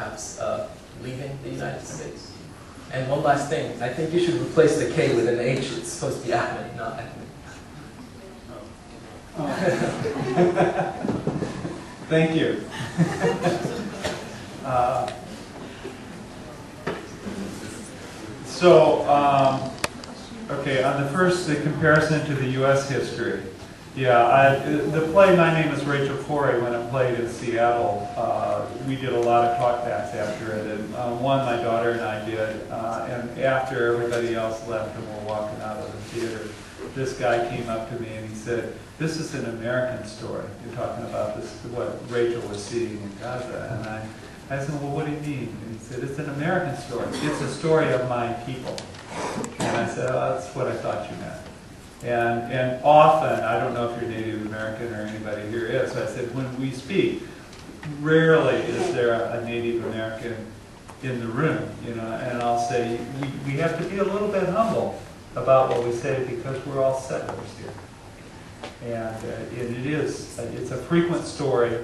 perhaps leaving the United States. And one last thing, I think you should replace the K with an H. It's supposed to be Ahmed, not Ahmed. Thank you. Okay, on the first, the comparison to the U.S. history. Yeah, the play, My Name is Rachel Corrie, when it played in Seattle, we did a lot of talkbacks after it. And one, my daughter and I did, and after everybody else left and we're walking out of the theater, this guy came up to me and he said, "This is an American story. You're talking about this, what Rachel was seeing in Gaza." And I said, "Well, what do you mean?" And he said, "It's an American story. It's a story of my people." And I said, "Oh, that's what I thought you meant." And often, I don't know if you're Native American or anybody here is, so I said, when we speak, rarely is there a Native American in the room, you know, and I'll say, we have to be a little bit humble about what we say because we're all settlers here. And it's a frequent story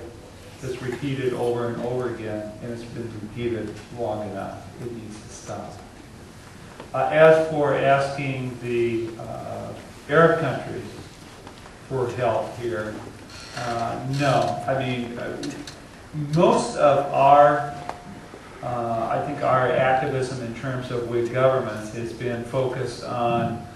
that's repeated over and over again, and it's been repeated long enough. It needs to stop. As for asking the Arab countries for help here, no. I mean, most of our, I think our activism in terms of with governments has been focused on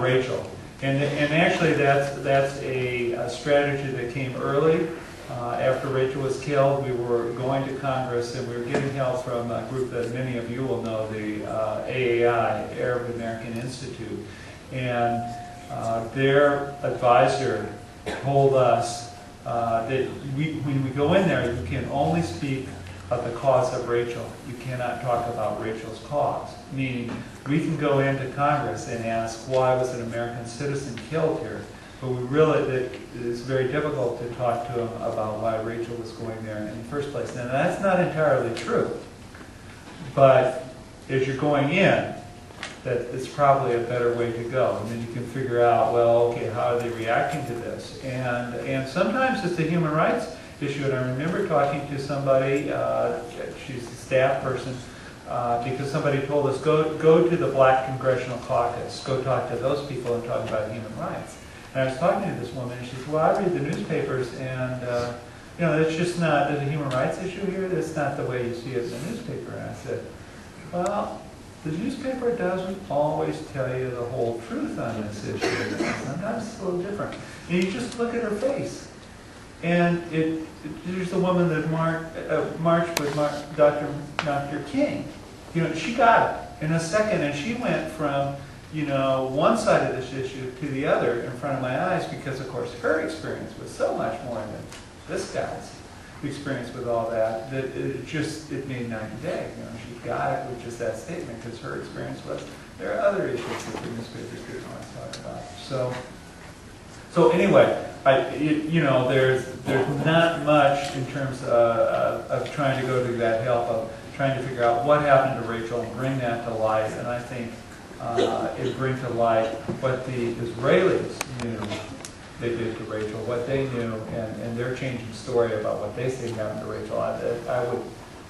Rachel. And actually that's a strategy that came early. After Rachel was killed, we were going to Congress and we were getting help from a group that many of you will know, the AAI, Arab American Institute. And their advisor told us that when we go in there, you can only speak of the cause of Rachel. You cannot talk about Rachel's cause. Meaning, we can go into Congress and ask, why was an American citizen killed here? But it's very difficult to talk to them about why Rachel was going there in the first place. And that's not entirely true. But as you're going in, that it's probably a better way to go. And then you can figure out, well, okay, how are they reacting to this? And sometimes it's a human rights issue. And I remember talking to somebody, she's a staff person, because somebody told us, go to the Black Congressional Caucus, go talk to those people and talk about human rights. And I was talking to this woman, and she said, "Well, I read the newspapers, and you know, it's just not. There's a human rights issue here. That's not the way you see it in the newspaper." And I said, "Well, the newspaper doesn't always tell you the whole truth on this issue. Sometimes it's a little different. And you just look at her face, and there's the woman that marched with Dr. King. You know, she got it in a second, and she went from." You know, one side of this issue to the other in front of my eyes because, of course, her experience was so much more than this guy's experience with all that, that it made night and day. You know, she got it with just that statement because her experience was, there are other issues that the newspapers didn't want to talk about. So anyway, you know, there's not much in terms of trying to go to that help, of trying to figure out what happened to Rachel and bring that to light, and I think it brings to light what the Israelis knew they did to Rachel, what they knew, and their changing story about what they say happened to Rachel.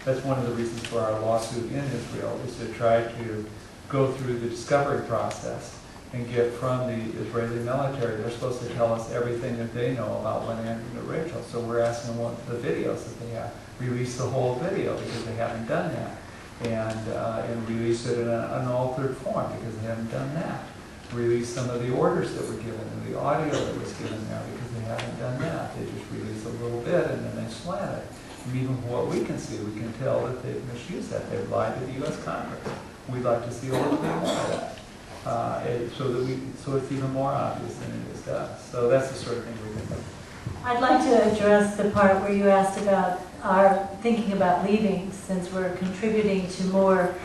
That's one of the reasons for our lawsuit in Israel, is to try to go through the discovery process and get from the Israeli military. They're supposed to tell us everything that they know about what happened to Rachel. So we're asking them what the videos that they have. Release the whole video because they haven't done that. And release it in an altered form because they haven't done that. Release some of the orders that were given and the audio that was given there because they haven't done that. They just release a little bit and then they slant it. And even from what we can see, we can tell that they've misused that. They've lied to the U.S. Congress. We'd like to see a little bit more of that, so it's even more obvious than it is to us. So that's the sort of thing we can do. I'd like to address the part where you asked about our thinking about leaving, since we're contributing to more,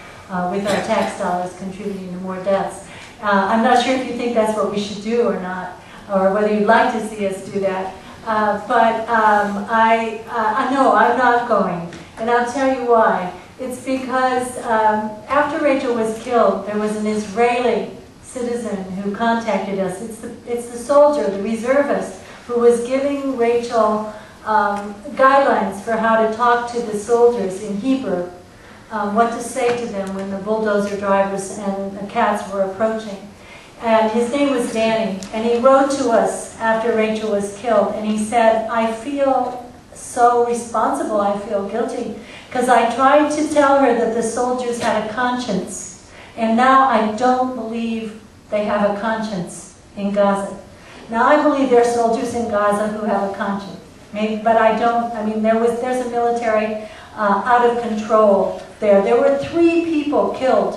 with our tax dollars, contributing to more deaths. I'm not sure if you think that's what we should do or not, or whether you'd like to see us do that. But no, I'm not going, and I'll tell you why. It's because after Rachel was killed, there was an Israeli citizen who contacted us. It's the soldier, the reservist, who was giving Rachel guidelines for how to talk to the soldiers in Hebrew, what to say to them when the bulldozer drivers and the cats were approaching. And his name was Danny, and he wrote to us after Rachel was killed, and he said, I feel so responsible, I feel guilty, because I tried to tell her that the soldiers had a conscience, and now I don't believe they have a conscience in Gaza. Now I believe there are soldiers in Gaza who have a conscience, maybe, but I don't. I mean, there's a military out of control there. There were 3 people killed